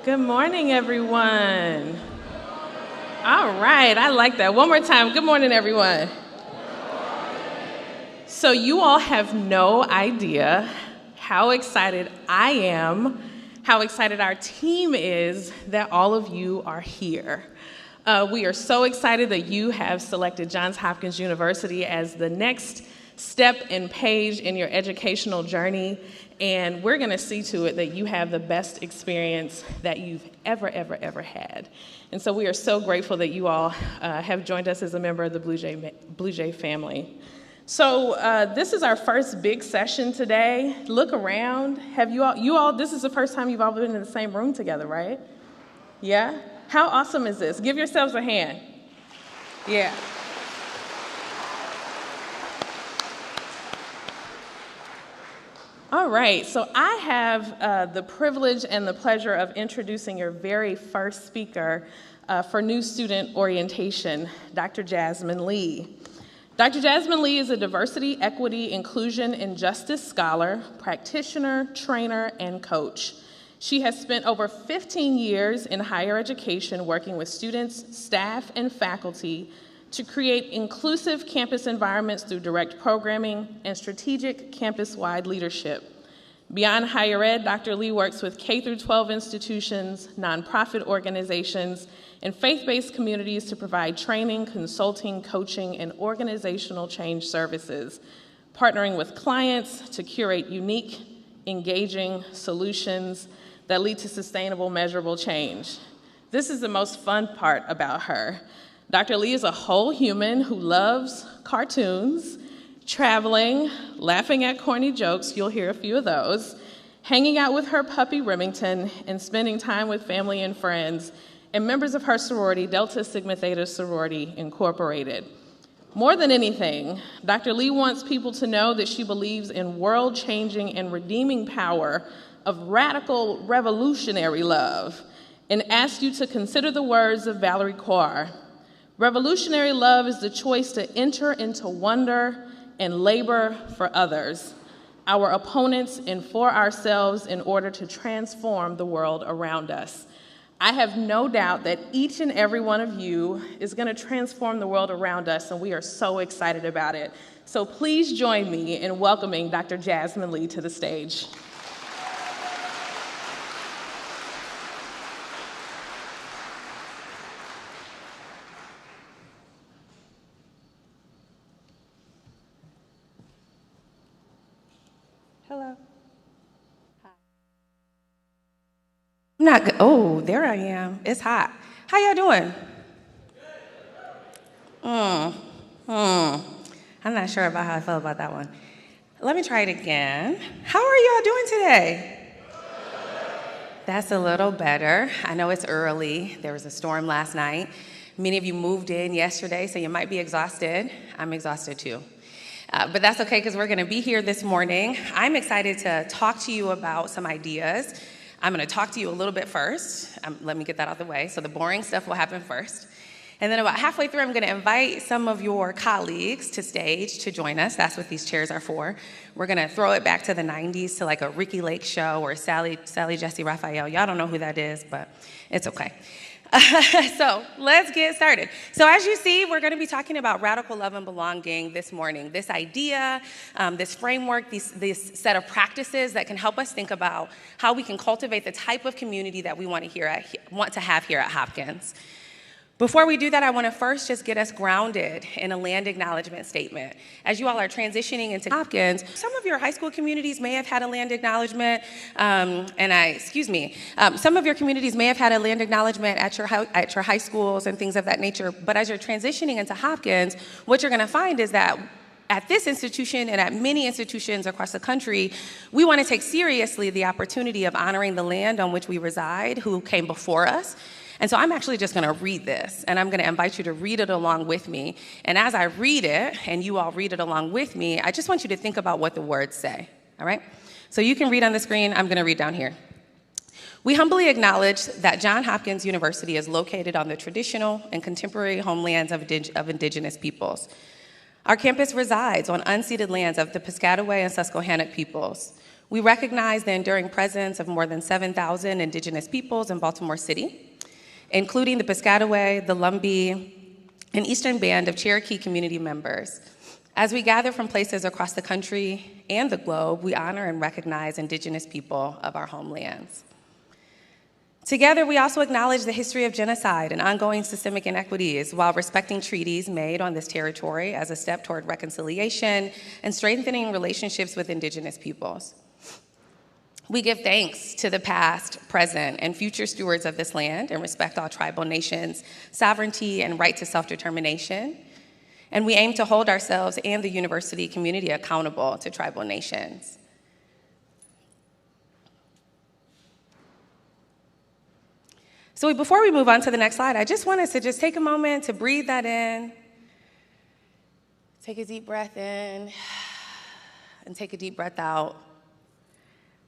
Good morning, everyone. All right, I like that. One more time. Good morning, everyone. So you all have no idea how excited I am, how excited our team is that all of you are here. We are so excited that you have selected Johns Hopkins University as the next step and page in your educational journey, and we're going to see to it that you have the best experience that you've ever had. And so we are so grateful that you all have joined us as a member of the Blue Jay family. So this is our first big session today. Look around. Have you all, this is the first time you've all been in the same room together, right? Yeah? How awesome is this? Give yourselves a hand. Yeah. All right, so I have the privilege and the pleasure of introducing your very first speaker for new student orientation, Dr. Jasmine Lee. Dr. Jasmine Lee is a diversity, equity, inclusion, and justice scholar, practitioner, trainer, and coach. She has spent over 15 years in higher education working with students, staff, and faculty to create inclusive campus environments through direct programming and strategic campus-wide leadership. Beyond higher ed, Dr. Lee works with K-12 institutions, nonprofit organizations, and faith-based communities to provide training, consulting, coaching, and organizational change services, partnering with clients to curate unique, engaging solutions that lead to sustainable, measurable change. This is the most fun part about her. Dr. Lee is a whole human who loves cartoons, traveling, laughing at corny jokes, you'll hear a few of those, hanging out with her puppy Remington, and spending time with family and friends, and members of her sorority, Delta Sigma Theta Sorority Incorporated. More than anything, Dr. Lee wants people to know that she believes in world-changing and redeeming power of radical, revolutionary love, and asks you to consider the words of Valerie Kaur. Revolutionary love is the choice to enter into wonder and labor for others, our opponents, and for ourselves in order to transform the world around us. I have no doubt that each and every one of you is going to transform the world around us, and we are so excited about it. So please join me in welcoming Dr. Jasmine Lee to the stage. Hello. Hi. I'm not good. Oh, there I am. It's hot. How y'all doing? I'm not sure about how I felt about that one. Let me try it again. How are y'all doing today? That's a little better. I know it's early. There was a storm last night. Many of you moved in yesterday, so you might be exhausted. I'm exhausted too. But that's okay, because we're going to be here this morning. I'm excited to talk to you about some ideas. I'm going to talk to you a little bit first. Let me get that out of the way. So the boring stuff will happen first. And then about halfway through, I'm going to invite some of your colleagues to stage to join us. That's what these chairs are for. We're going to throw it back to the 90s to like a Ricky Lake show or Sally Jesse Raphael. Y'all don't know who that is, but it's okay. So let's get started. So as you see, we're going to be talking about radical love and belonging this morning. This idea, this framework, this set of practices that can help us think about how we can cultivate the type of community that we want to have here at Hopkins. Before we do that, I want to first just get us grounded in a land acknowledgement statement. As you all are transitioning into Hopkins, some of your high school communities may have had a land acknowledgement, some of your communities may have had a land acknowledgement at your high schools and things of that nature, but as you're transitioning into Hopkins, what you're going to find is that at this institution and at many institutions across the country, we want to take seriously the opportunity of honoring the land on which we reside, who came before us. And so I'm actually just going to read this, and I'm going to invite you to read it along with me. And as I read it, and you all read it along with me, I just want you to think about what the words say, all right? So you can read on the screen. I'm going to read down here. We humbly acknowledge that Johns Hopkins University is located on the traditional and contemporary homelands of indigenous peoples. Our campus resides on unceded lands of the Piscataway and Susquehannock peoples. We recognize the enduring presence of more than 7,000 indigenous peoples in Baltimore City, including the Piscataway, the Lumbee, and Eastern Band of Cherokee community members. As we gather from places across the country and the globe, we honor and recognize indigenous people of our homelands. Together, we also acknowledge the history of genocide and ongoing systemic inequities while respecting treaties made on this territory as a step toward reconciliation and strengthening relationships with indigenous peoples. We give thanks to the past, present, and future stewards of this land and respect all tribal nations' sovereignty and right to self-determination. And we aim to hold ourselves and the university community accountable to tribal nations. So before we move on to the next slide, I just want us to just take a moment to breathe that in. Take a deep breath in and take a deep breath out.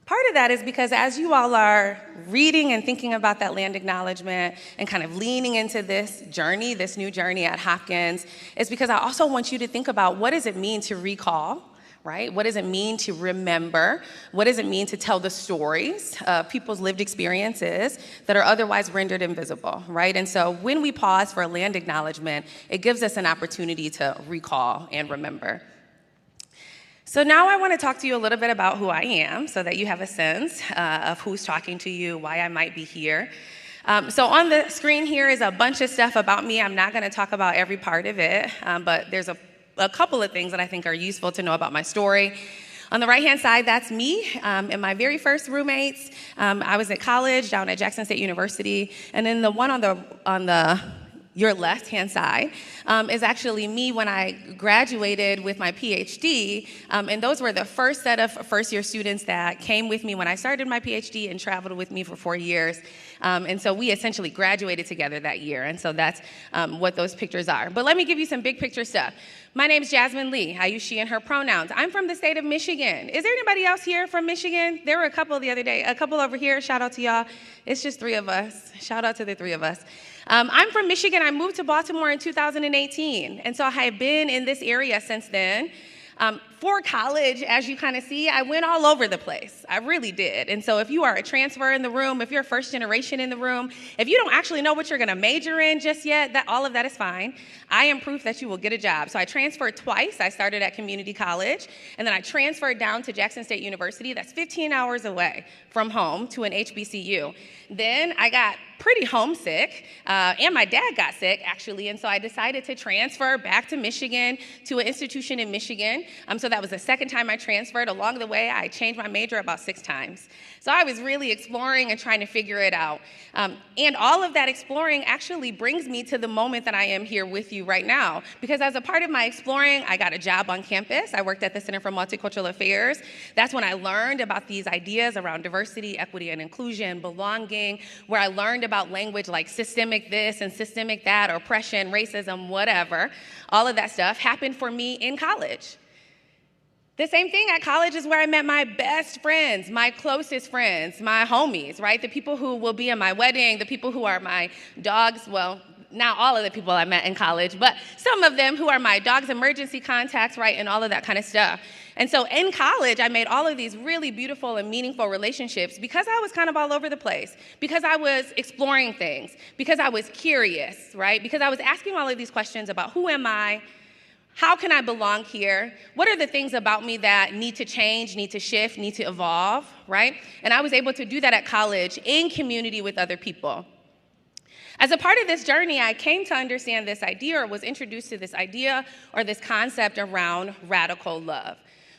Part of that is because as you all are reading and thinking about that land acknowledgement and kind of leaning into this journey, this new journey at Hopkins, is because I also want you to think about what does it mean to recall, right? What does it mean to remember? What does it mean to tell the stories of people's lived experiences that are otherwise rendered invisible, right? And so when we pause for a land acknowledgement, it gives us an opportunity to recall and remember. So now I want to talk to you a little bit about who I am so that you have a sense of who's talking to you, why I might be here. So on the screen here is a bunch of stuff about me. I'm not going to talk about every part of it, but there's a couple of things that I think are useful to know about my story. On the right-hand side, that's me and my very first roommates. I was at college down at Jackson State University, and then the one on your left-hand side is actually me when I graduated with my PhD, and those were the first set of first-year students that came with me when I started my PhD and traveled with me for 4 years. And so we essentially graduated together that year, and so that's what those pictures are. But let me give you some big picture stuff. My name's Jasmine Lee. I use she and her pronouns. I'm from the state of Michigan. Is there anybody else here from Michigan? There were a couple the other day, a couple over here. Shout out to y'all. It's just 3 of us. Shout out to the 3 of us. I'm from Michigan. I moved to Baltimore in 2018, and so I have been in this area since then. For college, as you kind of see, I went all over the place. I really did. And so if you are a transfer in the room, if you're first generation in the room, if you don't actually know what you're going to major in just yet, all of that is fine. I am proof that you will get a job. So I transferred twice. I started at community college, and then I transferred down to Jackson State University. That's 15 hours away from home to an HBCU. Then I got pretty homesick, and my dad got sick, actually, and so I decided to transfer back to Michigan to an institution in Michigan. So that was the second time I transferred. Along the way, I changed my major about 6 times. So I was really exploring and trying to figure it out. And all of that exploring actually brings me to the moment that I am here with you right now, because as a part of my exploring, I got a job on campus. I worked at the Center for Multicultural Affairs. That's when I learned about these ideas around diversity, equity, and inclusion, belonging, where I learned about language like systemic this and systemic that, oppression, racism, whatever. All of that stuff happened for me in college. The same thing at college is where I met my best friends, my closest friends, my homies, right? The people who will be in my wedding, the people who are my dogs, well, not all of the people I met in college, but some of them who are my dog's emergency contacts, right, and all of that kind of stuff. And so in college, I made all of these really beautiful and meaningful relationships because I was kind of all over the place, because I was exploring things, because I was curious, right? Because I was asking all of these questions about who am I? How can I belong here? What are the things about me that need to change, need to shift, need to evolve, right? And I was able to do that at college in community with other people. As a part of this journey, I came to understand this idea, or was introduced to this idea or this concept around radical love.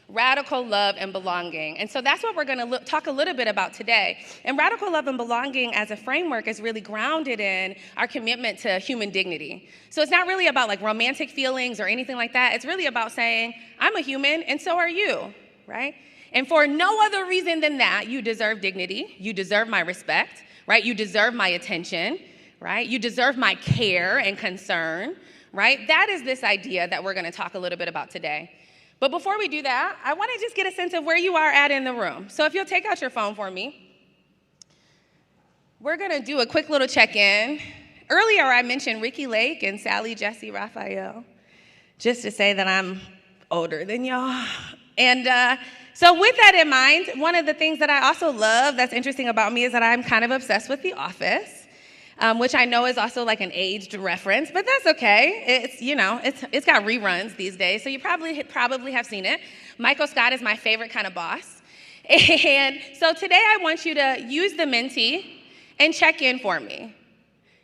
Radical love and belonging. And so that's what we're going to talk a little bit about today. And radical love and belonging as a framework is really grounded in our commitment to human dignity. So it's not really about like romantic feelings or anything like that. It's really about saying, I'm a human and so are you, right? And for no other reason than that, you deserve dignity. You deserve my respect, right? You deserve my attention, right? You deserve my care and concern, right? That is this idea that we're going to talk a little bit about today. But before we do that, I want to just get a sense of where you are at in the room. So if you'll take out your phone for me, we're going to do a quick little check-in. Earlier, I mentioned Ricky Lake and Sally Jesse Raphael, just to say that I'm older than y'all. And So with that in mind, one of the things that I also love that's interesting about me is that I'm kind of obsessed with The Office, which I know is also like an aged reference, but that's okay. It's got reruns these days, so you probably have seen it. Michael Scott is my favorite kind of boss. And so today I want you to use the Menti and check in for me.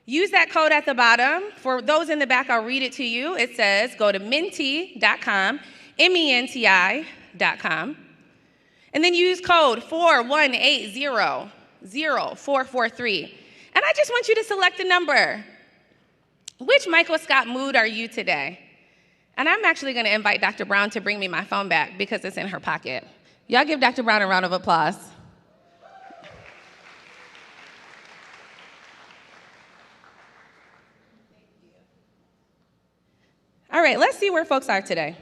Use that code at the bottom. For those in the back, I'll read it to you. It says, go to menti.com, menti.com, and then use code 418000443. And I just want you to select a number. Which Michael Scott mood are you today? And I'm actually going to invite Dr. Brown to bring me my phone back because it's in her pocket. Y'all give Dr. Brown a round of applause. All right, let's see where folks are today.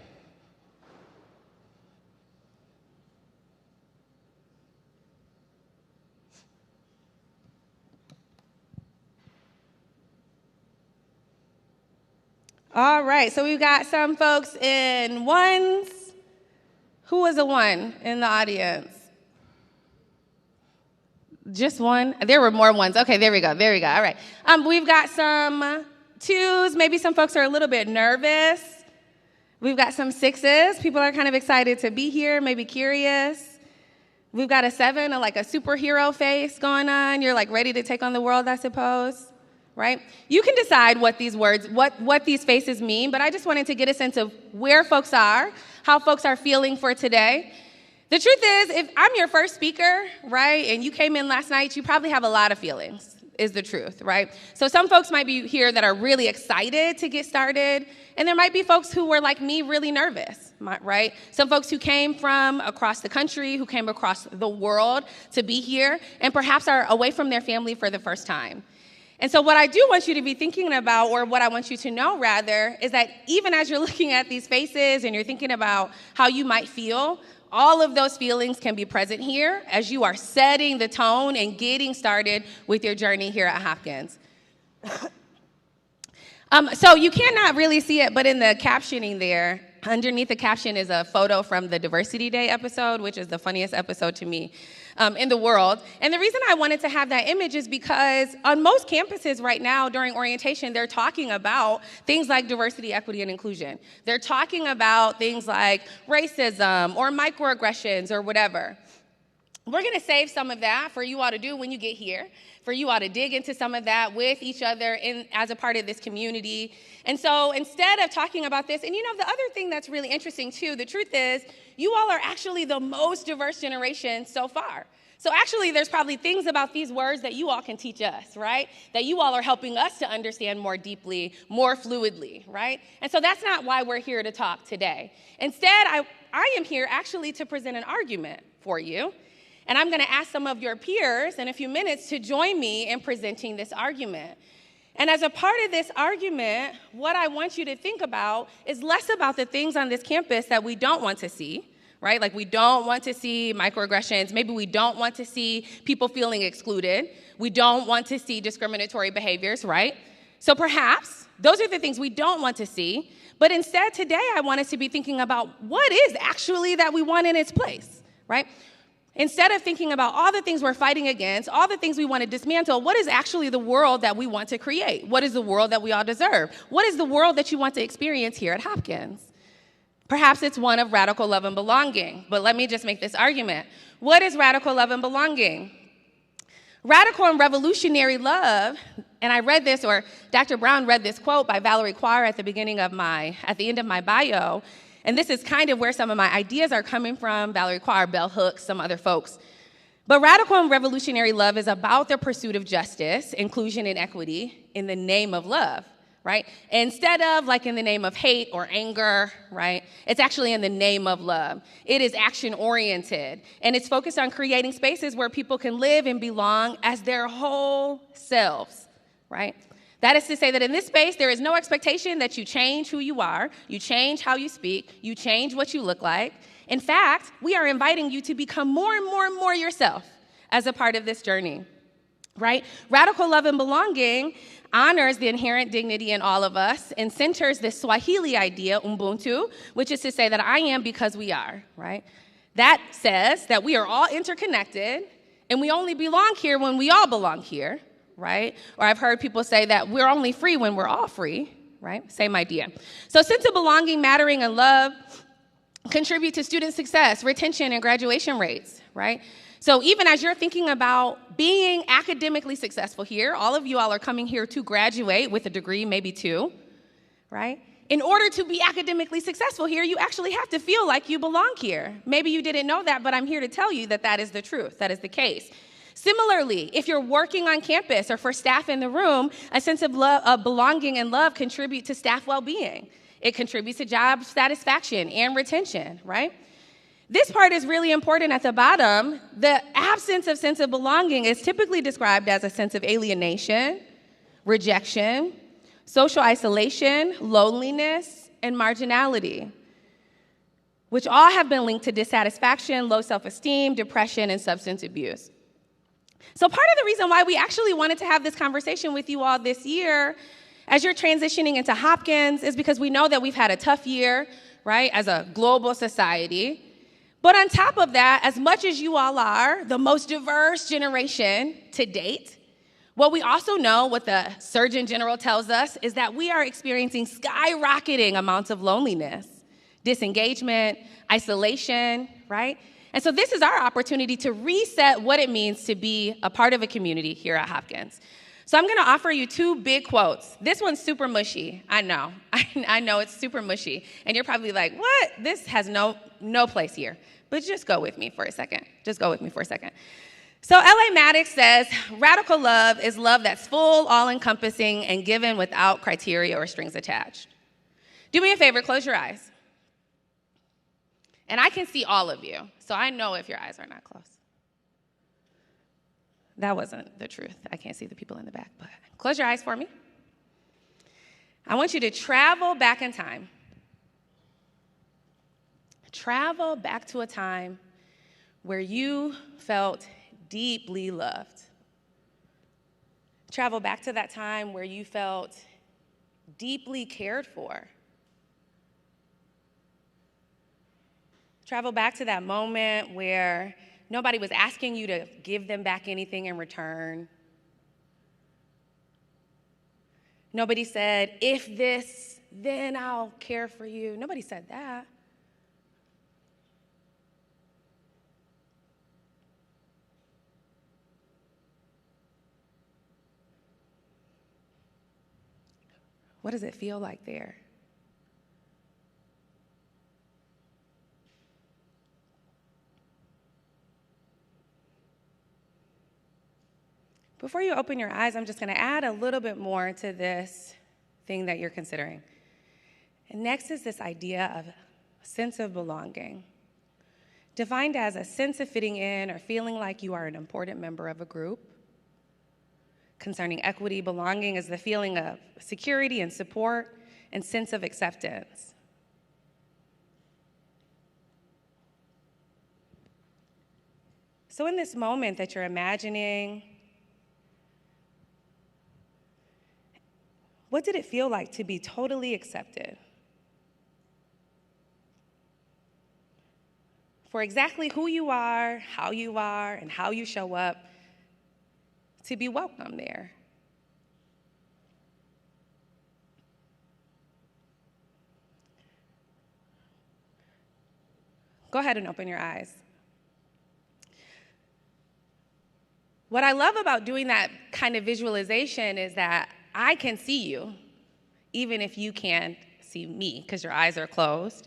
All right, so we've got some folks in ones. Who was a one in the audience? Just one? There were more ones. Okay, there we go. All right. We've got some twos. Maybe some folks are a little bit nervous. We've got some sixes. People are kind of excited to be here, maybe curious. We've got a seven, like a superhero face going on. You're like ready to take on the world, I suppose. Right? You can decide what these words, what these faces mean, but I just wanted to get a sense of where folks are, how folks are feeling for today. The truth is, if I'm your first speaker, right, and you came in last night, you probably have a lot of feelings, is the truth, right? So some folks might be here that are really excited to get started, and there might be folks who were like me, really nervous, right? Some folks who came from across the country, who came across the world to be here, and perhaps are away from their family for the first time. And so what I do want you to be thinking about, or what I want you to know rather, is that even as you're looking at these faces and you're thinking about how you might feel, all of those feelings can be present here as you are setting the tone and getting started with your journey here at Hopkins. So you cannot really see it, but in the captioning there, underneath the caption is a photo from the Diversity Day episode, which is the funniest episode to me in the world. And the reason I wanted to have that image is because on most campuses right now during orientation, they're talking about things like diversity, equity, and inclusion. They're talking about things like racism or microaggressions or whatever. We're going to save some of that for you all to do when you get here, for you all to dig into some of that with each other as a part of this community. And so instead of talking about this, and the other thing that's really interesting too, the truth is you all are actually the most diverse generation so far. So actually there's probably things about these words that you all can teach us, right? That you all are helping us to understand more deeply, more fluidly, right? And so that's not why we're here to talk today. Instead, I am here actually to present an argument for you. And I'm going to ask some of your peers in a few minutes to join me in presenting this argument. And as a part of this argument, what I want you to think about is less about the things on this campus that we don't want to see, right? Like we don't want to see microaggressions. Maybe we don't want to see people feeling excluded. We don't want to see discriminatory behaviors, right? So perhaps those are the things we don't want to see. But instead today, I want us to be thinking about what is actually that we want in its place, right? Instead of thinking about all the things we're fighting against, all the things we want to dismantle, what is actually the world that we want to create? What is the world that we all deserve? What is the world that you want to experience here at Hopkins? Perhaps it's one of radical love and belonging, but let me just make this argument. What is radical love and belonging? Radical and revolutionary love, and I read this, or Dr. Brown read this quote by Valerie Quire at the end of my bio. And this is kind of where some of my ideas are coming from, Valerie Quire, Bell Hooks, some other folks. But radical and revolutionary love is about the pursuit of justice, inclusion, and equity in the name of love, right? Instead of like in the name of hate or anger, right? It's actually in the name of love. It is action-oriented, and it's focused on creating spaces where people can live and belong as their whole selves, right? That is to say that in this space, there is no expectation that you change who you are, you change how you speak, you change what you look like. In fact, we are inviting you to become more and more and more yourself as a part of this journey, right? Radical love and belonging honors the inherent dignity in all of us and centers the Swahili idea, Ubuntu, which is to say that I am because we are, right? That says that we are all interconnected, and we only belong here when we all belong here, right? Or I've heard people say that we're only free when we're all free, right? Same idea. So sense of belonging, mattering, and love contribute to student success, retention, and graduation rates, right? So even as you're thinking about being academically successful here, all of you all are coming here to graduate with a degree, maybe two, right? In order to be academically successful here, you actually have to feel like you belong here. Maybe you didn't know that, but I'm here to tell you that that is the truth, that is the case. Similarly, if you're working on campus or for staff in the room, a sense of belonging and love contribute to staff well-being. It contributes to job satisfaction and retention, right? This part is really important at the bottom. The absence of sense of belonging is typically described as a sense of alienation, rejection, social isolation, loneliness, and marginality, which all have been linked to dissatisfaction, low self-esteem, depression, and substance abuse. So part of the reason why we actually wanted to have this conversation with you all this year as you're transitioning into Hopkins is because we know that we've had a tough year, right, as a global society. But on top of that, as much as you all are the most diverse generation to date, what we also know, what the Surgeon General tells us, is that we are experiencing skyrocketing amounts of loneliness, disengagement, isolation, right? And so this is our opportunity to reset what it means to be a part of a community here at Hopkins. So I'm going to offer you two big quotes. This one's super mushy. I know. I know it's super mushy. And you're probably like, what? This has no place here. But just go with me for a second. Just go with me for a second. So L.A. Maddox says, radical love is love that's full, all-encompassing, and given without criteria or strings attached. Do me a favor, close your eyes. And I can see all of you, so I know if your eyes are not closed. That wasn't the truth. I can't see the people in the back, but close your eyes for me. I want you to travel back in time. Travel back to a time where you felt deeply loved. Travel back to that time where you felt deeply cared for. Travel back to that moment where nobody was asking you to give them back anything in return. Nobody said, if this, then I'll care for you. Nobody said that. What does it feel like there? Before you open your eyes, I'm just going to add a little bit more to this thing that you're considering. And next is this idea of a sense of belonging, defined as a sense of fitting in or feeling like you are an important member of a group. Concerning equity, belonging is the feeling of security and support and sense of acceptance. So in this moment that you're imagining, what did it feel like to be totally accepted? For exactly who you are, and how you show up, to be welcome there. Go ahead and open your eyes. What I love about doing that kind of visualization is that I can see you, even if you can't see me, because your eyes are closed.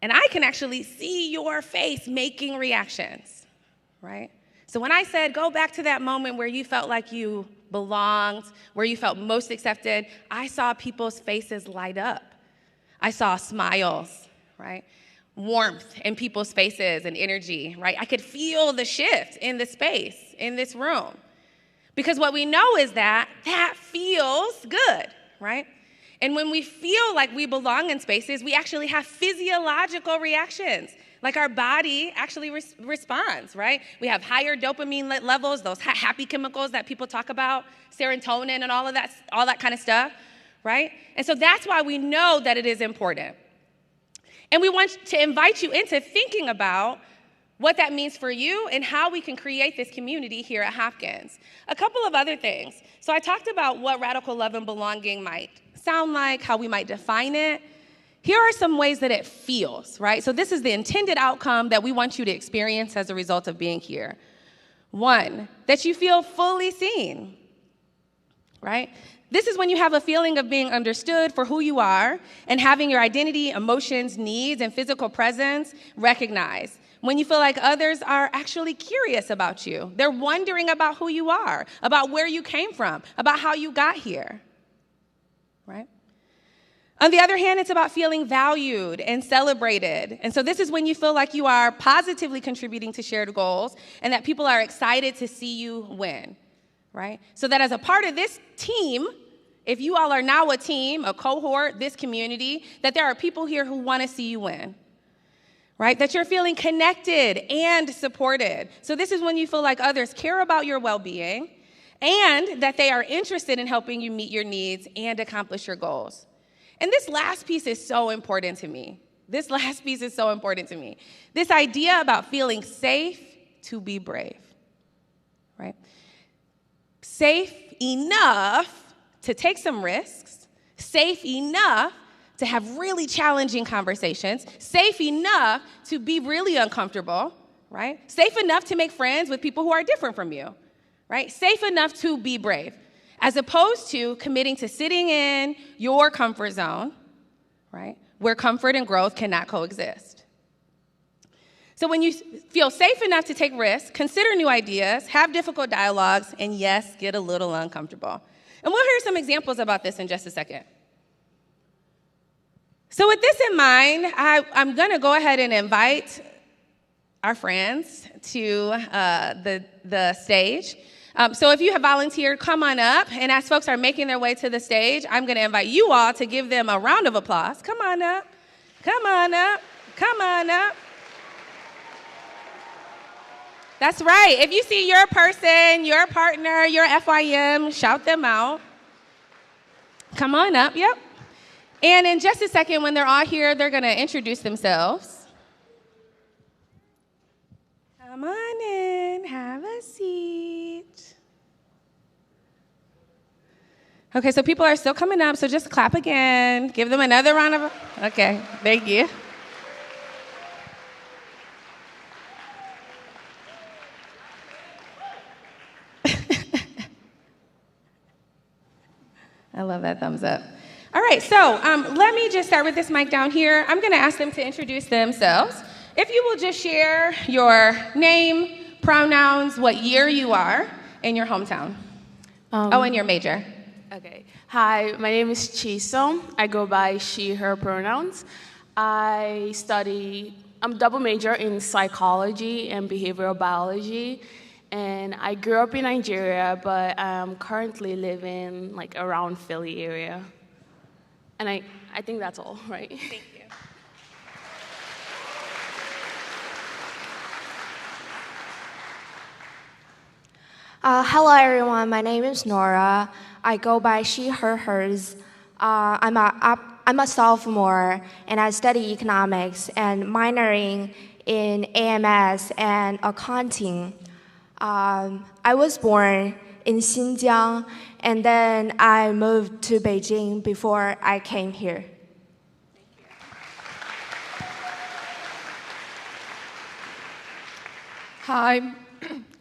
And I can actually see your face making reactions, right? So when I said, go back to that moment where you felt like you belonged, where you felt most accepted, I saw people's faces light up. I saw smiles, right? Warmth in people's faces and energy, right? I could feel the shift in the space, in this room. Because what we know is that feels good, right? And when we feel like we belong in spaces, we actually have physiological reactions. Like our body actually responds, right? We have higher dopamine levels, those happy chemicals that people talk about, serotonin and all that kind of stuff, right? And so that's why we know that it is important. And we want to invite you into thinking about what that means for you and how we can create this community here at Hopkins. A couple of other things. So I talked about what radical love and belonging might sound like, how we might define it. Here are some ways that it feels, right? So this is the intended outcome that we want you to experience as a result of being here. One, that you feel fully seen, right? This is when you have a feeling of being understood for who you are and having your identity, emotions, needs, and physical presence recognized. When you feel like others are actually curious about you. They're wondering about who you are, about where you came from, about how you got here, right? On the other hand, it's about feeling valued and celebrated. And so this is when you feel like you are positively contributing to shared goals and that people are excited to see you win, right? So that as a part of this team, if you all are now a team, a cohort, this community, that there are people here who want to see you win, right? That you're feeling connected and supported. So this is when you feel like others care about your well-being and that they are interested in helping you meet your needs and accomplish your goals. And this last piece is so important to me. This idea about feeling safe to be brave, right? Safe enough to take some risks, safe enough to have really challenging conversations, safe enough to be really uncomfortable, right? Safe enough to make friends with people who are different from you, right? Safe enough to be brave, as opposed to committing to sitting in your comfort zone, right? Where comfort and growth cannot coexist. So when you feel safe enough to take risks, consider new ideas, have difficult dialogues, and yes, get a little uncomfortable. And we'll hear some examples about this in just a second. So with this in mind, I'm going to go ahead and invite our friends to the stage. So if you have volunteered, come on up. And as folks are making their way to the stage, I'm going to invite you all to give them a round of applause. Come on up. Come on up. Come on up. That's right. If you see your person, your partner, your FYM, shout them out. Come on up. Yep. And in just a second, when they're all here, they're going to introduce themselves. Come on in. Have a seat. Okay, so people are still coming up, so just clap again. Give them another round of applause. Okay, thank you. I love that thumbs up. All right, so let me just start with this mic down here. I'm going to ask them to introduce themselves. If you will just share your name, pronouns, what year you are, and your hometown. And your major. Okay. Hi, my name is Chiso. I go by she, her pronouns. I'm double major in psychology and behavioral biology. And I grew up in Nigeria, but I'm currently living around Philly area. And I think that's all, right? Thank you. Hello, everyone. My name is Nora. I go by she, her, hers. I'm a sophomore, and I study economics and minoring in AMS and accounting. I was born in Xinjiang, and then I moved to Beijing before I came here. Hi,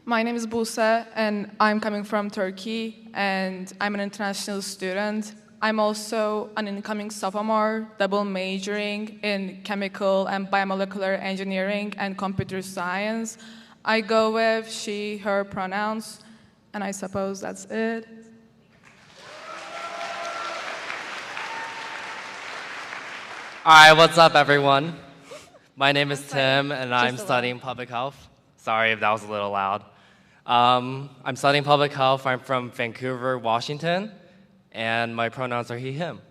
my name is Buse, and I'm coming from Turkey, and I'm an international student. I'm also an incoming sophomore, double majoring in chemical and biomolecular engineering and computer science. I go with she, her pronouns, and I suppose that's it. All right, what's up, everyone? My name is Tim, and I'm studying public health. Sorry if that was a little loud. I'm studying public health. I'm from Vancouver, Washington, and my pronouns are he, him.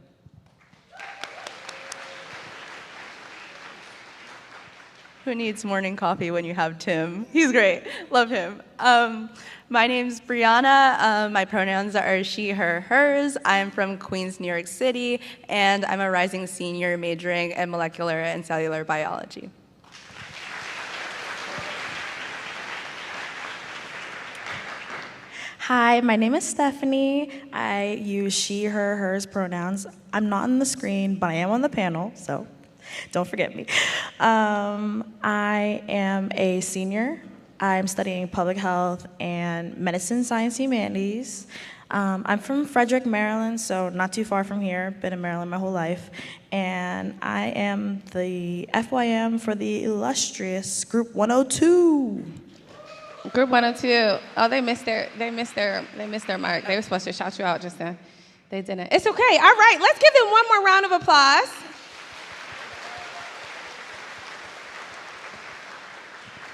Who needs morning coffee when you have Tim? He's great. Love him. My name's Brianna. My pronouns are she, her, hers. I'm from Queens, New York City, and I'm a rising senior majoring in molecular and cellular biology. Hi, my name is Stephanie. I use she, her, hers pronouns. I'm not on the screen, but I am on the panel, so don't forget me. I am a senior. I'm studying public health and medicine, science, humanities. I'm from Frederick, Maryland, so not too far from here. Been in Maryland my whole life. And I am the FYM for the illustrious Group 102. Group 102. Oh, they missed their mark. They were supposed to shout you out just then. They didn't. It's okay. All right, let's give them one more round of applause.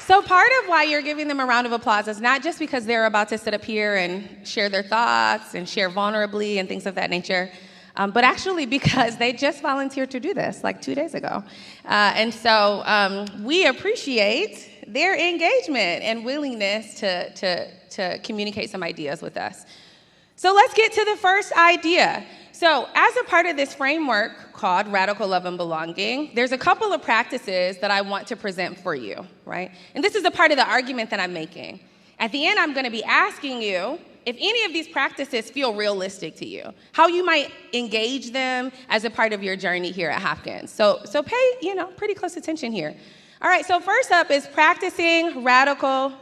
So part of why you're giving them a round of applause is not just because they're about to sit up here and share their thoughts and share vulnerably and things of that nature, but actually because they just volunteered to do this like 2 days ago. And so we appreciate their engagement and willingness to communicate some ideas with us. So let's get to the first idea. So as a part of this framework called Radical Love and Belonging, there's a couple of practices that I want to present for you, right? And this is a part of the argument that I'm making. At the end, I'm going to be asking you if any of these practices feel realistic to you, how you might engage them as a part of your journey here at Hopkins. So pay, pretty close attention here. All right, so first up is practicing critical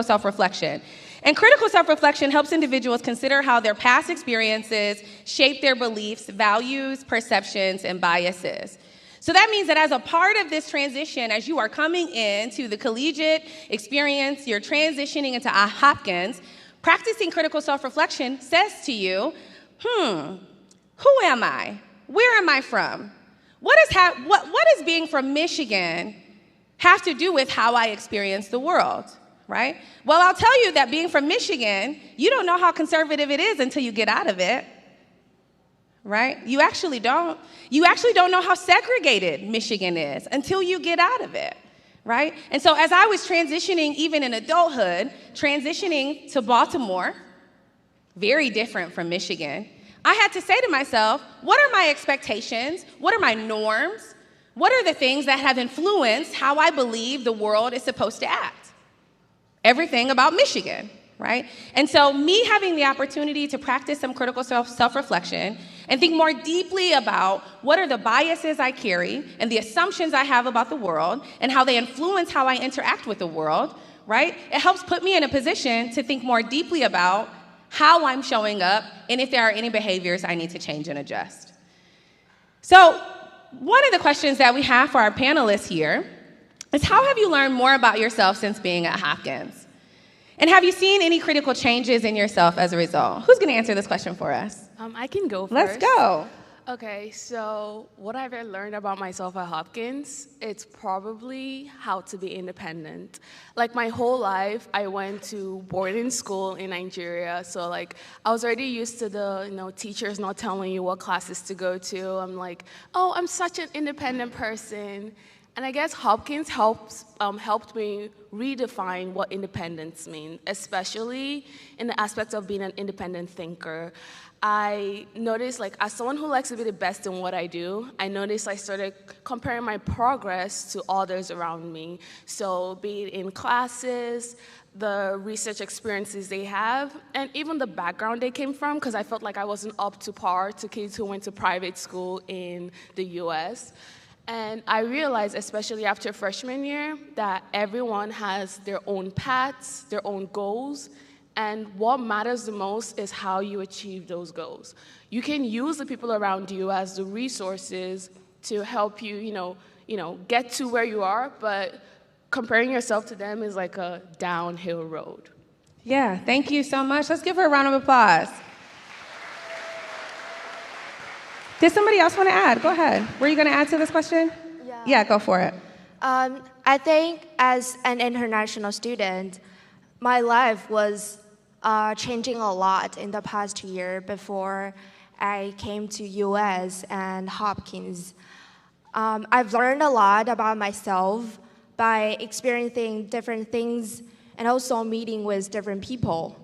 self-reflection. And critical self-reflection helps individuals consider how their past experiences shape their beliefs, values, perceptions, and biases. So that means that as a part of this transition, as you are coming into the collegiate experience, you're transitioning into Hopkins, practicing critical self-reflection says to you, who am I? Where am I from? What does being from Michigan have to do with how I experience the world? Right? Well, I'll tell you that being from Michigan, you don't know how conservative it is until you get out of it. Right? You actually don't. You actually don't know how segregated Michigan is until you get out of it. Right? And so as I was transitioning, even in adulthood, transitioning to Baltimore, very different from Michigan, I had to say to myself, what are my expectations? What are my norms? What are the things that have influenced how I believe the world is supposed to act? Everything about Michigan, right? And so me having the opportunity to practice some critical self-reflection and think more deeply about what are the biases I carry and the assumptions I have about the world and how they influence how I interact with the world, right? It helps put me in a position to think more deeply about how I'm showing up and if there are any behaviors I need to change and adjust. So one of the questions that we have for our panelists here is how have you learned more about yourself since being at Hopkins? And have you seen any critical changes in yourself as a result? Who's going to answer this question for us? I can go first. Let's go. Okay, so what I've learned about myself at Hopkins, it's probably how to be independent. Like my whole life, I went to boarding school in Nigeria, so like I was already used to the teachers not telling you what classes to go to. I'm like, oh, I'm such an independent person. And I guess Hopkins helped me redefine what independence means, especially in the aspect of being an independent thinker. I noticed, like, as someone who likes to be the best in what I do, I noticed I started comparing my progress to others around me. So be it in classes, the research experiences they have, and even the background they came from, because I felt like I wasn't up to par to kids who went to private school in the US. And I realized, especially after freshman year, that everyone has their own paths, their own goals, and what matters the most is how you achieve those goals. You can use the people around you as the resources to help you, get to where you are, but comparing yourself to them is like a downhill road. Yeah, thank you so much. Let's give her a round of applause. Did somebody else want to add? Go ahead. Were you going to add to this question? Yeah, go for it. I think as an international student, my life was changing a lot in the past year before I came to US and Hopkins. I've learned a lot about myself by experiencing different things and also meeting with different people.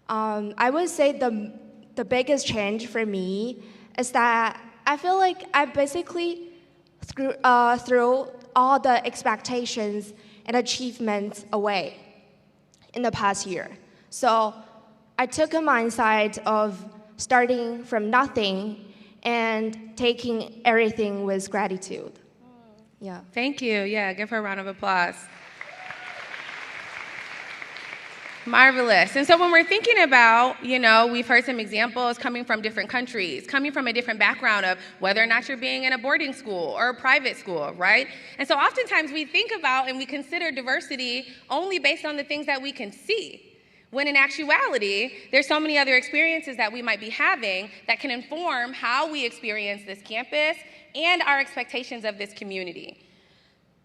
I would say the biggest change for me is that I feel like I basically threw all the expectations and achievements away in the past year. So I took a mindset of starting from nothing and taking everything with gratitude. Yeah. Thank you. Yeah, give her a round of applause. Marvelous. And so when we're thinking about, we've heard some examples coming from different countries, coming from a different background of whether or not you're being in a boarding school or a private school, right? And so oftentimes we think about and we consider diversity only based on the things that we can see. When in actuality, there's so many other experiences that we might be having that can inform how we experience this campus and our expectations of this community.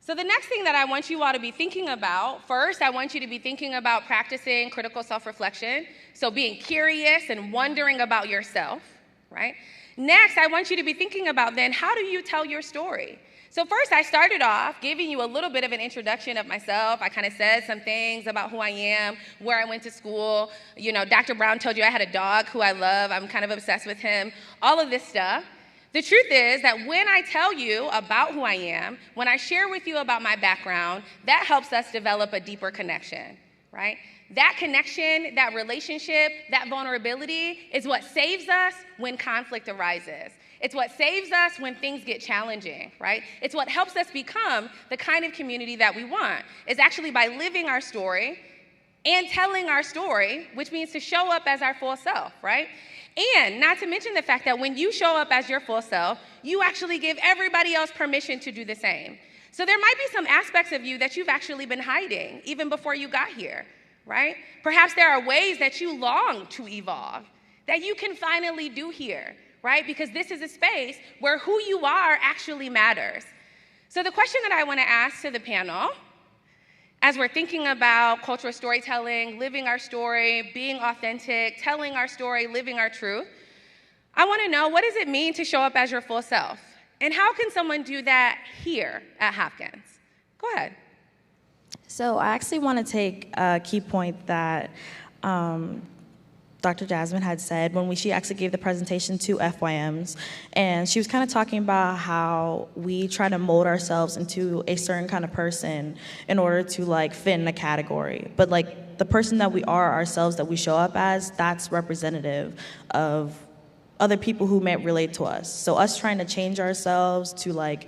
So the next thing that I want you all to be thinking about, first, I want you to be thinking about practicing critical self-reflection, so being curious and wondering about yourself, right? Next, I want you to be thinking about then, how do you tell your story? So first, I started off giving you a little bit of an introduction of myself. I kind of said some things about who I am, where I went to school. Dr. Brown told you I had a dog who I love. I'm kind of obsessed with him, all of this stuff. The truth is that when I tell you about who I am, when I share with you about my background, that helps us develop a deeper connection, right? That connection, that relationship, that vulnerability is what saves us when conflict arises. It's what saves us when things get challenging, right? It's what helps us become the kind of community that we want. It's actually by living our story and telling our story, which means to show up as our full self, right? And not to mention the fact that when you show up as your full self, you actually give everybody else permission to do the same. So there might be some aspects of you that you've actually been hiding even before you got here, right? Perhaps there are ways that you long to evolve that you can finally do here, right? Because this is a space where who you are actually matters. So the question that I want to ask to the panel, as we're thinking about cultural storytelling, living our story, being authentic, telling our story, living our truth, I want to know, what does it mean to show up as your full self? And how can someone do that here at Hopkins? Go ahead. So I actually want to take a key point that Dr. Jasmine had said when she actually gave the presentation to FYMs, and she was kind of talking about how we try to mold ourselves into a certain kind of person in order to fit in a category. But the person that we are ourselves, that we show up as, that's representative of other people who may relate to us. So us trying to change ourselves to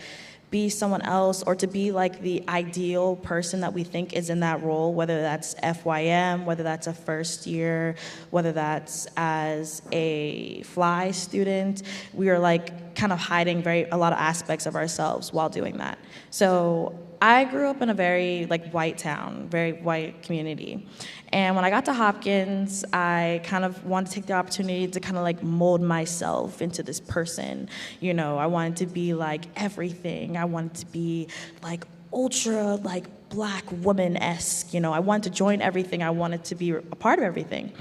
be someone else, or to be the ideal person that we think is in that role, whether that's FYM, whether that's a first year, whether that's as a fly student, we are kind of hiding a lot of aspects of ourselves while doing that. So I grew up in a very white town, very white community. And when I got to Hopkins, I kind of wanted to take the opportunity to kind of mold myself into this person. I wanted to be everything. I wanted to be ultra black woman-esque. I wanted to join everything. I wanted to be a part of everything.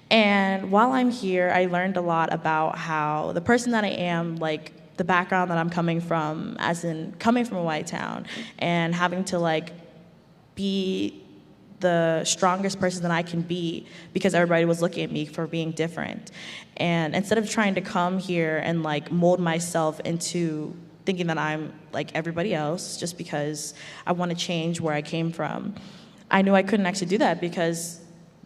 And while I'm here, I learned a lot about how the person that I am, the background that I'm coming from, as in coming from a white town and having to be the strongest person that I can be because everybody was looking at me for being different. And instead of trying to come here and mold myself into thinking that I'm like everybody else just because I want to change where I came from, I knew I couldn't actually do that, because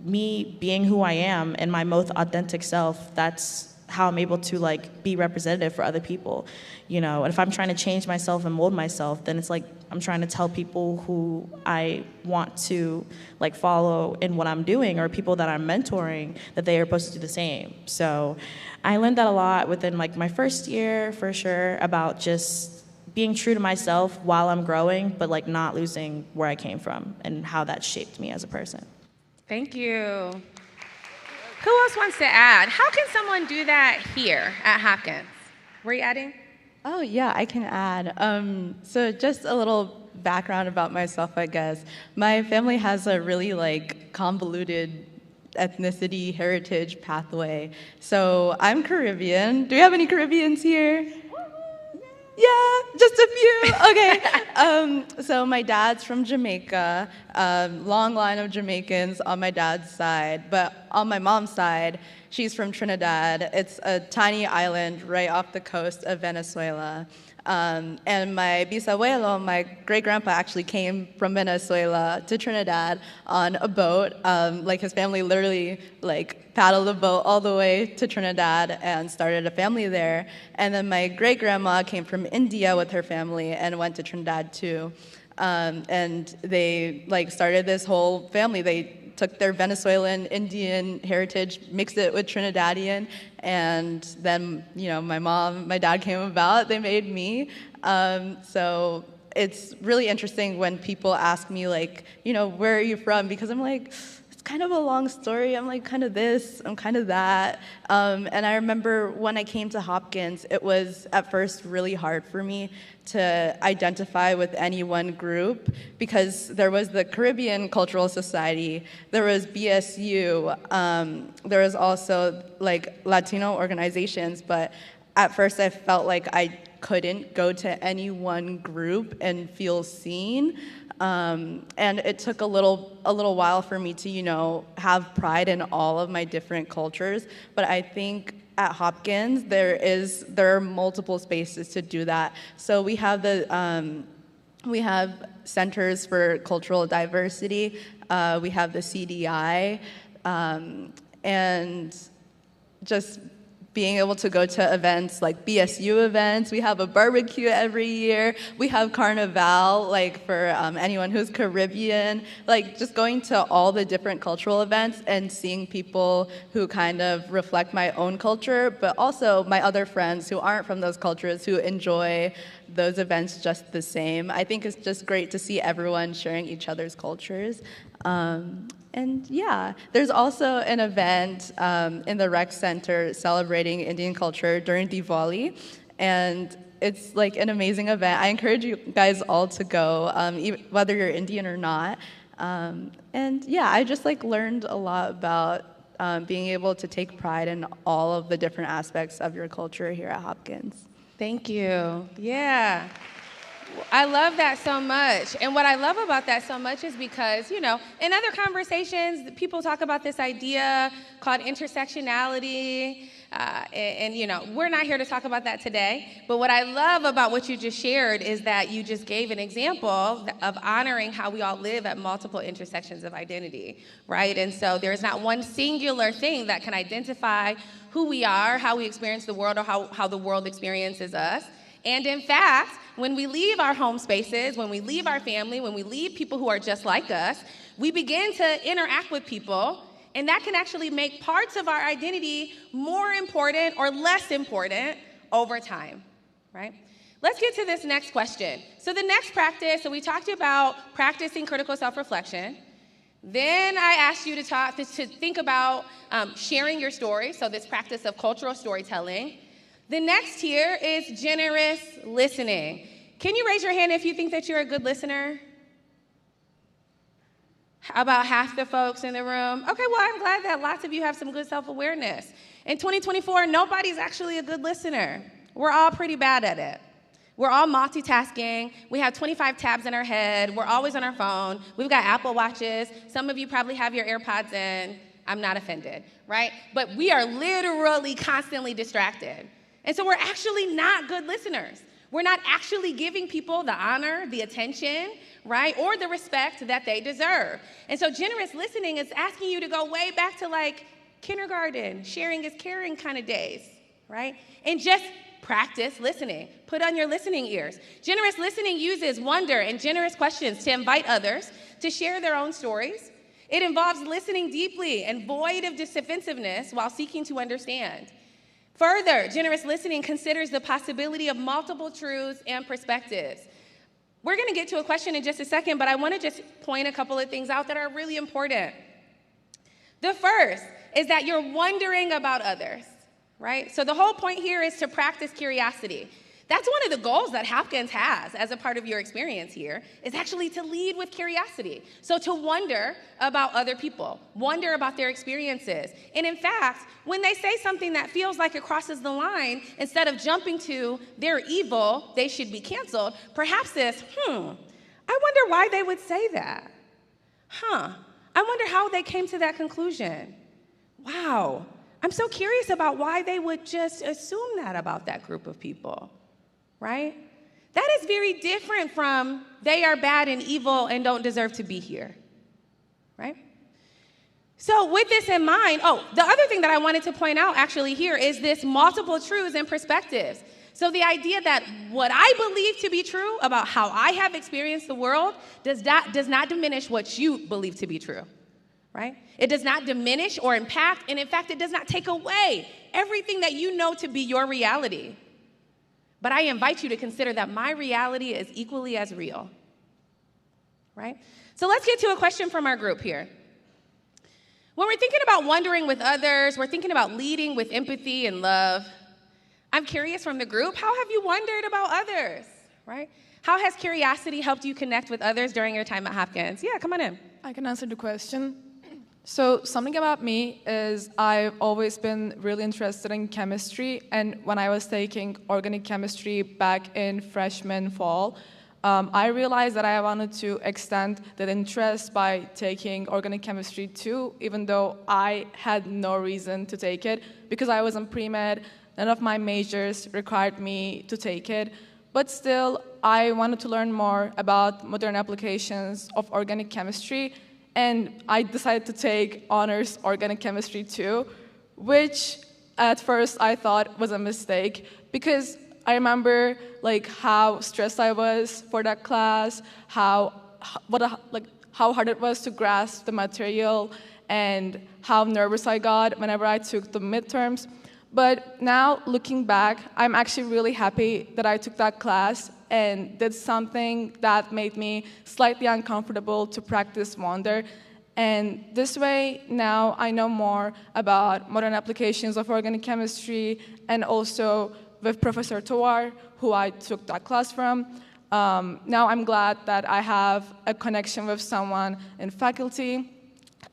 me being who I am and my most authentic self, that's how I'm able to be representative for other people, And if I'm trying to change myself and mold myself, then it's I'm trying to tell people who I want to follow in what I'm doing, or people that I'm mentoring, that they are supposed to do the same. So I learned that a lot within my first year, for sure, about just being true to myself while I'm growing, but not losing where I came from and how that shaped me as a person. Thank you. Who else wants to add? How can someone do that here at Hopkins? Were you adding? Oh, yeah, I can add. So just a little background about myself, I guess. My family has a really convoluted ethnicity heritage pathway. So I'm Caribbean. Do we have any Caribbeans here? Yeah, just a few. Okay. So my dad's from Jamaica, long line of Jamaicans on my dad's side, but on my mom's side, she's from Trinidad. It's a tiny island right off the coast of Venezuela. And my bisabuelo, my great-grandpa, actually came from Venezuela to Trinidad on a boat. Like his family literally paddled a boat all the way to Trinidad and started a family there. And then my great-grandma came from India with her family and went to Trinidad too. And they started this whole family. They took their Venezuelan Indian heritage, mixed it with Trinidadian, and then my dad came about. They made me. So it's really interesting when people ask me where are you from? Because I'm like, it's kind of a long story. I'm like kind of this, I'm kind of that. And I remember when I came to Hopkins, it was at first really hard for me to identify with any one group because there was the Caribbean Cultural Society, there was BSU, there was also Latino organizations, but at first I felt like I couldn't go to any one group and feel seen. And it took a little while for me to, have pride in all of my different cultures. But I think at Hopkins, there are multiple spaces to do that. So we have we have centers for cultural diversity. We have the CDI, and just being able to go to events like BSU events. We have a barbecue every year. We have Carnival, for anyone who's Caribbean. Just going to all the different cultural events and seeing people who kind of reflect my own culture, but also my other friends who aren't from those cultures who enjoy those events just the same. I think it's just great to see everyone sharing each other's cultures. And yeah, there's also an event in the rec center celebrating Indian culture during Diwali, and it's an amazing event. I encourage you guys all to go, whether you're Indian or not. And yeah, I just learned a lot about being able to take pride in all of the different aspects of your culture here at Hopkins. Thank you. Yeah. I love that so much. And what I love about that so much is because, in other conversations, people talk about this idea called intersectionality. And we're not here to talk about that today. But what I love about what you just shared is that you just gave an example of honoring how we all live at multiple intersections of identity, right? And so there's not one singular thing that can identify who we are, how we experience the world, or how the world experiences us. And in fact, when we leave our home spaces, when we leave our family, when we leave people who are just like us, we begin to interact with people, and that can actually make parts of our identity more important or less important over time, right? Let's get to this next question. So the next practice, so we talked about practicing critical self-reflection. Then I asked you to think about sharing your story, so this practice of cultural storytelling. The next here is generous listening. Can you raise your hand if you think that you're a good listener? About half the folks in the room. Okay, well, I'm glad that lots of you have some good self-awareness. In 2024, nobody's actually a good listener. We're all pretty bad at it. We're all multitasking. We have 25 tabs in our head. We're always on our phone. We've got Apple Watches. Some of you probably have your AirPods in. I'm not offended, right? But we are literally constantly distracted. And so we're actually not good listeners. We're not actually giving people the honor, the attention, right, or the respect that they deserve. And so generous listening is asking you to go way back to kindergarten, sharing is caring kind of days, right? And just practice listening. Put on your listening ears. Generous listening uses wonder and generous questions to invite others to share their own stories. It involves listening deeply and void of defensiveness while seeking to understand. Further, generous listening considers the possibility of multiple truths and perspectives. We're going to get to a question in just a second, but I want to just point a couple of things out that are really important. The first is that you're wondering about others, right? So the whole point here is to practice curiosity. That's one of the goals that Hopkins has as a part of your experience here, is actually to lead with curiosity. So to wonder about other people, wonder about their experiences. And in fact, when they say something that feels like it crosses the line, instead of jumping to they're evil, they should be canceled, perhaps this, I wonder why they would say that. I wonder how they came to that conclusion. Wow, I'm so curious about why they would just assume that about that group of people. Right? That is very different from they are bad and evil and don't deserve to be here. Right? So with this in mind, the other thing that I wanted to point out actually here is this multiple truths and perspectives. So the idea that what I believe to be true about how I have experienced the world does not diminish what you believe to be true. Right? It does not diminish or impact, and in fact, it does not take away everything that you know to be your reality. But I invite you to consider that my reality is equally as real, right? So let's get to a question from our group here. When we're thinking about wondering with others, we're thinking about leading with empathy and love. I'm curious from the group, how have you wondered about others, right? How has curiosity helped you connect with others during your time at Hopkins? Yeah, come on in. I can answer the question. So something about me is I've always been really interested in chemistry, and when I was taking organic chemistry back in freshman fall, I realized that I wanted to extend that interest by taking organic chemistry too, even though I had no reason to take it, because I was in pre-med, none of my majors required me to take it, but still I wanted to learn more about modern applications of organic chemistry. And I decided to take honors organic chemistry too, which at first I thought was a mistake because I remember how stressed I was for that class, how hard it was to grasp the material, and how nervous I got whenever I took the midterms. But now looking back, I'm actually really happy that I took that class and did something that made me slightly uncomfortable to practice wonder. And this way, now I know more about modern applications of organic chemistry, and also with Professor Tovar, who I took that class from. Now I'm glad that I have a connection with someone in faculty,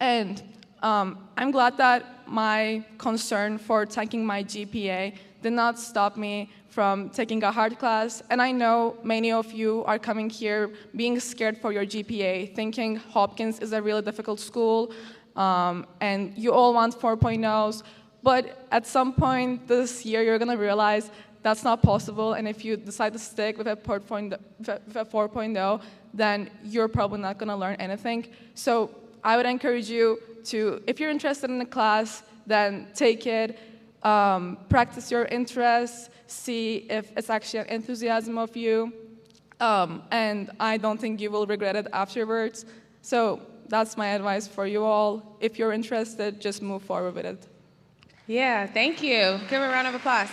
and I'm glad that my concern for tanking my GPA did not stop me from taking a hard class, and I know many of you are coming here being scared for your GPA, thinking Hopkins is a really difficult school, and you all want 4.0s, but at some point this year you're going to realize that's not possible, and if you decide to stick with a 4.0, then you're probably not going to learn anything. So I would encourage you to, if you're interested in the class, then take it, practice your interests, see if it's actually an enthusiasm of you, and I don't think you will regret it afterwards. So that's my advice for you all. If you're interested, just move forward with it. Yeah, thank you. Give a round of applause.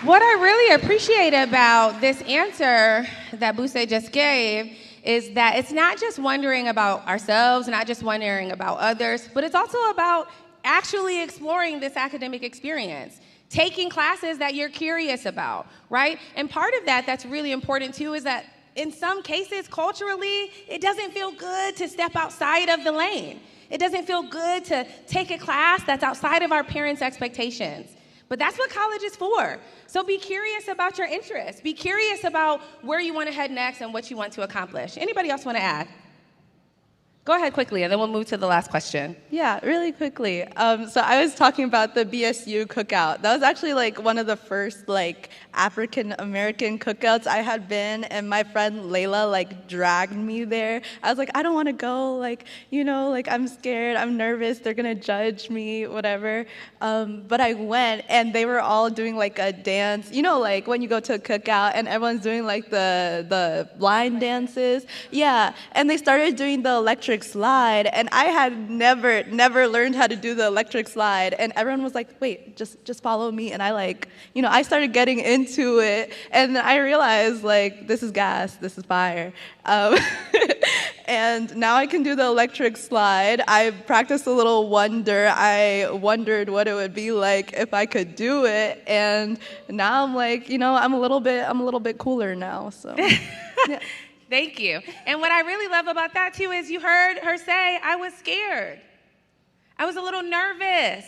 What I really appreciate about this answer that Buse just gave is that it's not just wondering about ourselves, not just wondering about others, but it's also about actually exploring this academic experience, taking classes that you're curious about, right? And part of that that's really important too is that in some cases, culturally, it doesn't feel good to step outside of the lane. It doesn't feel good to take a class that's outside of our parents' expectations. But that's what college is for. So be curious about your interests. Be curious about where you want to head next and what you want to accomplish. Anybody else want to add? Go ahead quickly, and then we'll move to the last question. Yeah, really quickly. So I was talking about the BSU cookout. That was actually one of the first African American cookouts I had been, and my friend Layla dragged me there. I was like, I don't want to go. I'm scared. I'm nervous. They're gonna judge me, whatever. But I went, and they were all doing a dance. When you go to a cookout and everyone's doing the line dances. Yeah, and they started doing the electric slide, and I had never learned how to do the electric slide, and everyone was like, wait, just follow me, and I started getting into it, and I realized this is gas, this is fire. And now I can do the electric slide. I practiced a little wonder. I wondered what it would be like if I could do it. And now I'm like, I'm a little bit cooler now. So yeah. Thank you. And what I really love about that too is you heard her say, I was scared. I was a little nervous.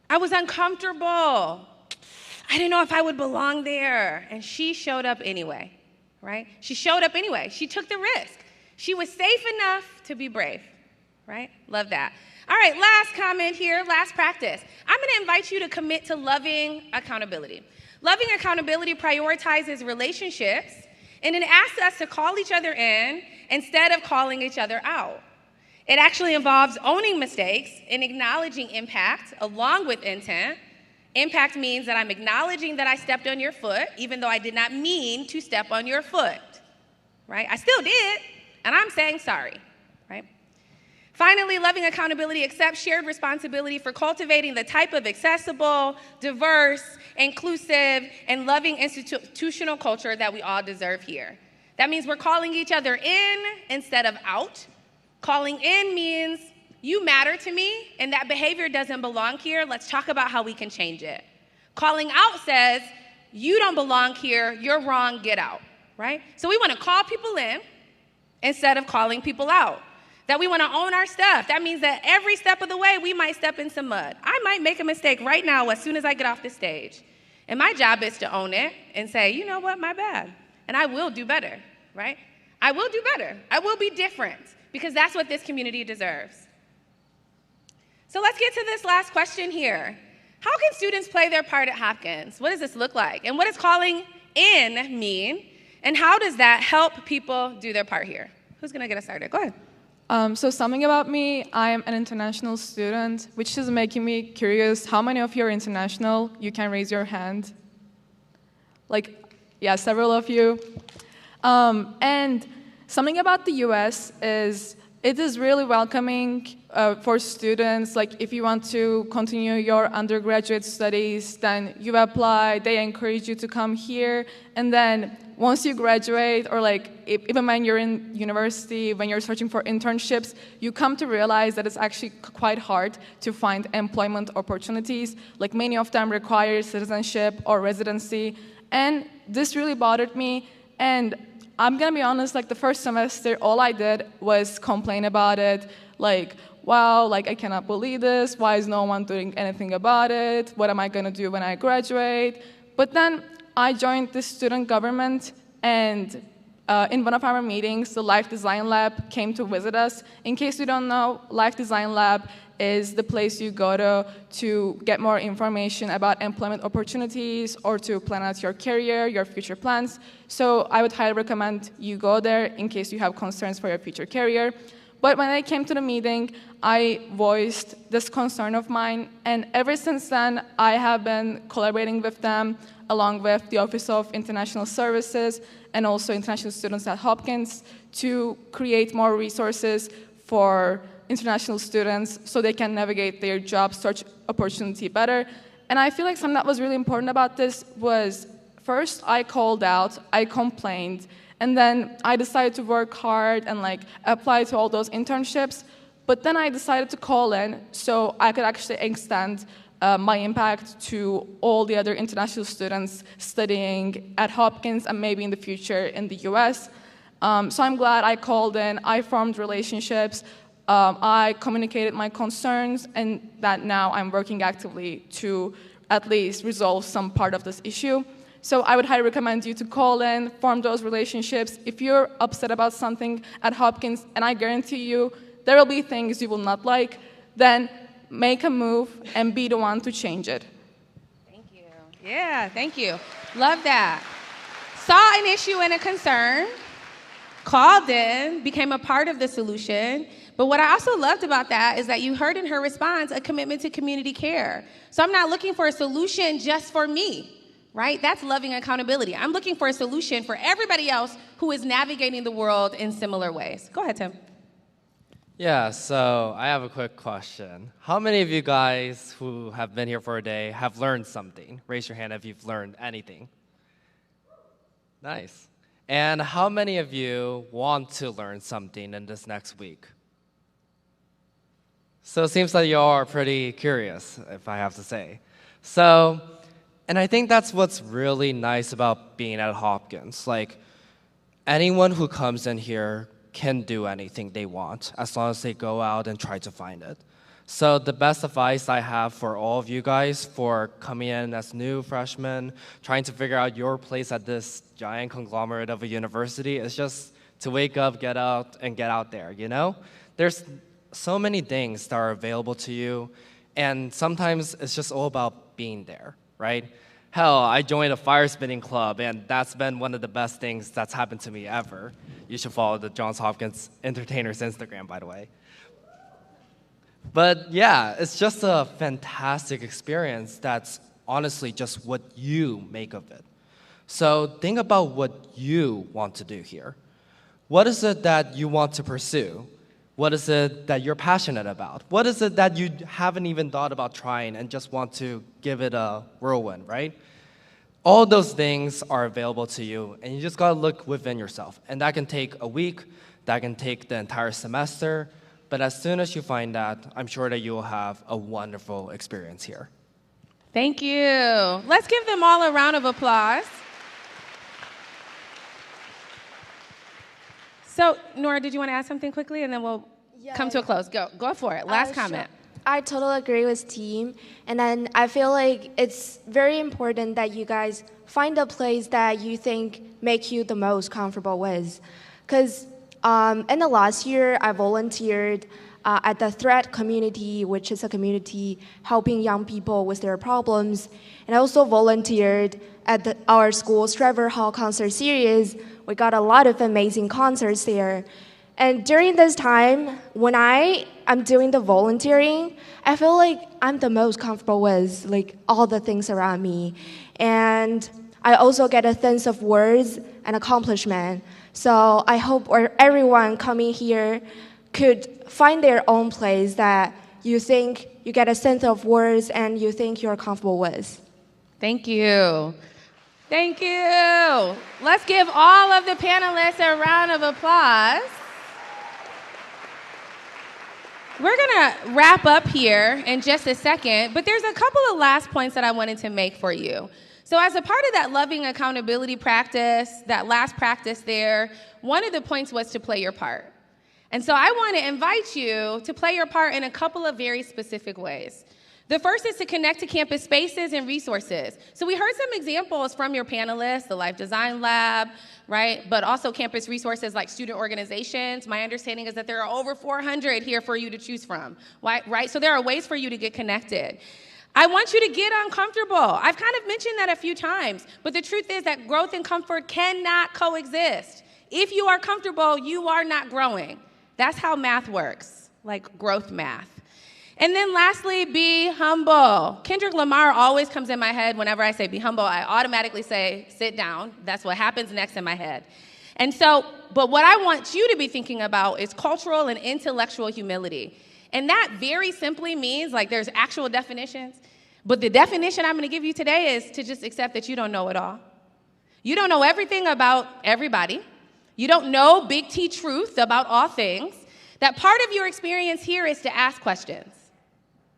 I was uncomfortable. I didn't know if I would belong there. And she showed up anyway, right? She showed up anyway. She took the risk. She was safe enough to be brave, right? Love that. All right, last comment here, last practice. I'm going to invite you to commit to loving accountability. Loving accountability prioritizes relationships, and it asks us to call each other in instead of calling each other out. It actually involves owning mistakes and acknowledging impact along with intent. Impact means that I'm acknowledging that I stepped on your foot, even though I did not mean to step on your foot, right? I still did, and I'm saying sorry, right? Finally, loving accountability accepts shared responsibility for cultivating the type of accessible, diverse, inclusive, and loving institutional culture that we all deserve here. That means we're calling each other in instead of out. Calling in means you matter to me, and that behavior doesn't belong here. Let's talk about how we can change it. Calling out says, you don't belong here, you're wrong, get out, right? So we want to call people in instead of calling people out. That we want to own our stuff. That means that every step of the way, we might step in some mud. I might make a mistake right now as soon as I get off the stage. And my job is to own it and say, you know what, my bad. And I will do better, right? I will do better. I will be different because that's what this community deserves. So let's get to this last question here. How can students play their part at Hopkins? What does this look like? And what does calling in mean? And how does that help people do their part here? Who's going to get us started? Go ahead. So something about me, I'm an international student, which is making me curious. How many of you are international? You can raise your hand. Yeah, several of you. And something about the US is it is really welcoming for students. Like if you want to continue your undergraduate studies, then you apply, they encourage you to come here, and then once you graduate, or even when you're in university, when you're searching for internships, you come to realize that it's actually quite hard to find employment opportunities. Like many of them require citizenship or residency, and this really bothered me. And I'm gonna be honest, the first semester, all I did was complain about it. Wow, I cannot believe this. Why is no one doing anything about it? What am I gonna do when I graduate? But then I joined the student government, and in one of our meetings, the Life Design Lab came to visit us. In case you don't know, Life Design Lab is the place you go to get more information about employment opportunities or to plan out your career, your future plans. So I would highly recommend you go there in case you have concerns for your future career. But when I came to the meeting, I voiced this concern of mine, and ever since then, I have been collaborating with them along with the Office of International Services and also international students at Hopkins to create more resources for international students so they can navigate their job search opportunity better. And I feel like something that was really important about this was, first, I called out, I complained, and then I decided to work hard and apply to all those internships. But then I decided to call in so I could actually extend my impact to all the other international students studying at Hopkins and maybe in the future in the US. So I'm glad I called in, I formed relationships, I communicated my concerns, and that now I'm working actively to at least resolve some part of this issue. So I would highly recommend you to call in, form those relationships. If you're upset about something at Hopkins, and I guarantee you there will be things you will not like, then make a move and be the one to change it. Thank you. Yeah, thank you. Love that. Saw an issue and a concern, called in, became a part of the solution. But what I also loved about that is that you heard in her response a commitment to community care. So I'm not looking for a solution just for me, right? That's loving accountability. I'm looking for a solution for everybody else who is navigating the world in similar ways. Go ahead, Tim. Yeah, so I have a quick question. How many of you guys who have been here for a day have learned something? Raise your hand if you've learned anything. Nice. And how many of you want to learn something in this next week? So it seems like you all are pretty curious, if I have to say. And I think that's what's really nice about being at Hopkins. Like, anyone who comes in here can do anything they want as long as they go out and try to find it. So the best advice I have for all of you guys for coming in as new freshmen, trying to figure out your place at this giant conglomerate of a university is just to wake up, get out, and get out there, you know? There's so many things that are available to you, and sometimes it's just all about being there, right? Hell, I joined a fire spinning club, and that's been one of the best things that's happened to me ever. You should follow the Johns Hopkins Entertainers Instagram, by the way. But yeah, it's just a fantastic experience that's honestly just what you make of it. So think about what you want to do here. What is it that you want to pursue? What is it that you're passionate about? What is it that you haven't even thought about trying and just want to give it a whirlwind, right? All those things are available to you, and you just gotta look within yourself. And that can take a week, that can take the entire semester, but as soon as you find that, I'm sure that you will have a wonderful experience here. Thank you. Let's give them all a round of applause. So, Nora, did you want to add something quickly, and then we'll come to a close? Go for it. Last comment. Sure. I totally agree with team, and then I feel like it's very important that you guys find a place that you think make you the most comfortable with, because in the last year I volunteered at the Threat community, which is a community helping young people with their problems, and I also volunteered at our school's Trevor Hall concert series. We got a lot of amazing concerts there. And during this time, when I am doing the volunteering, I feel like I'm the most comfortable with like all the things around me. And I also get a sense of words and accomplishment. So I hope everyone coming here could find their own place that you think you get a sense of words and you think you're comfortable with. Thank you. Thank you. Let's give all of the panelists a round of applause. We're going to wrap up here in just a second, but there's a couple of last points that I wanted to make for you. So as a part of that loving accountability practice, that last practice there, one of the points was to play your part. And so I want to invite you to play your part in a couple of very specific ways. The first is to connect to campus spaces and resources. So we heard some examples from your panelists, the Life Design Lab, right? But also campus resources like student organizations. My understanding is that there are over 400 here for you to choose from, right? So there are ways for you to get connected. I want you to get uncomfortable. I've kind of mentioned that a few times, but the truth is that growth and comfort cannot coexist. If you are comfortable, you are not growing. That's how math works, like growth math. And then lastly, be humble. Kendrick Lamar always comes in my head whenever I say be humble. I automatically say sit down. That's what happens next in my head. And so, but what I want you to be thinking about is cultural and intellectual humility. And that very simply means, like, there's actual definitions, but the definition I'm going to give you today is to just accept that you don't know it all. You don't know everything about everybody. You don't know big T truth about all things. That part of your experience here is to ask questions,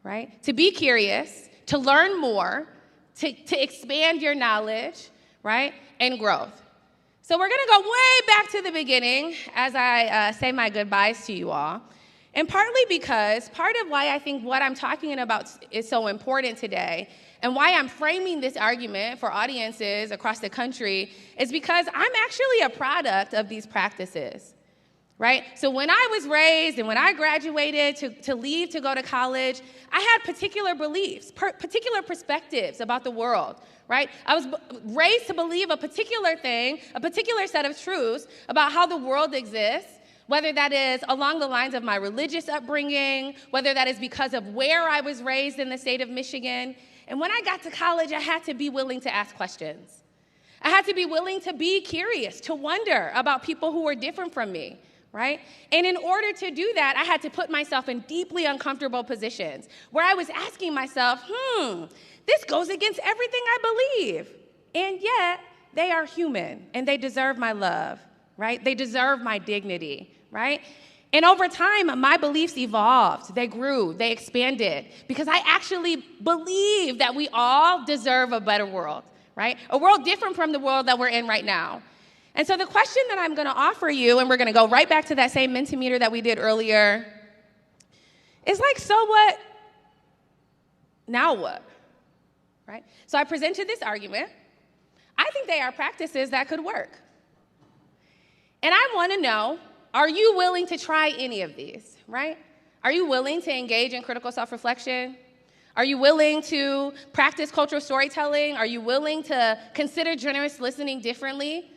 right? To be curious, to learn more, to expand your knowledge, right? And growth. So we're going to go way back to the beginning as I say my goodbyes to you all. And partly because part of why I think what I'm talking about is so important today and why I'm framing this argument for audiences across the country is because I'm actually a product of these practices, right? So when I was raised and when I graduated to leave to go to college, I had particular beliefs, particular perspectives about the world, right? I was raised to believe a particular thing, a particular set of truths about how the world exists, whether that is along the lines of my religious upbringing, whether that is because of where I was raised in the state of Michigan. And when I got to college, I had to be willing to ask questions. I had to be willing to be curious, to wonder about people who were different from me, right? And in order to do that, I had to put myself in deeply uncomfortable positions where I was asking myself, this goes against everything I believe. And yet, They are human, and they deserve my love, right? They deserve my dignity, right? And over time, my beliefs evolved. They grew, they expanded, because I actually believe that we all deserve a better world, right? A world different from the world that we're in right now. And so the question that I'm going to offer you, and we're going to go right back to that same Mentimeter that we did earlier, is like, so what? Now what? Right? So I presented this argument. I think they are practices that could work. And I want to know, are you willing to try any of these, right? Are you willing to engage in critical self-reflection? Are you willing to practice cultural storytelling? Are you willing to consider generous listening differently?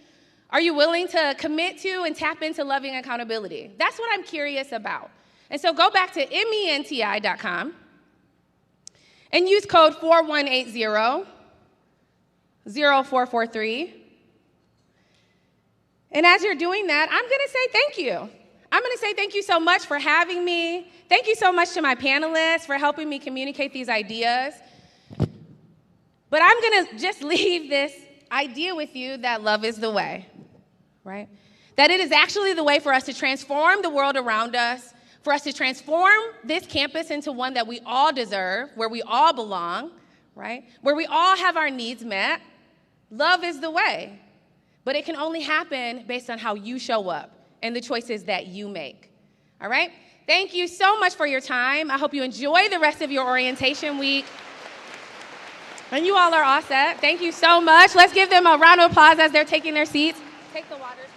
Are you willing to commit to and tap into loving accountability? That's what I'm curious about. And so go back to menti.com and use code 4180-0443. And as you're doing that, I'm going to say thank you. I'm going to say thank you so much for having me. Thank you so much to my panelists for helping me communicate these ideas. But I'm going to just leave this idea with you that love is the way, right? That it is actually the way for us to transform the world around us, for us to transform this campus into one that we all deserve, where we all belong, right? Where we all have our needs met. Love is the way. But it can only happen based on how you show up and the choices that you make. All right? Thank you so much for your time. I hope you enjoy the rest of your orientation week. And you all are all set. Thank you so much. Let's give them a round of applause as they're taking their seats. Take the waters.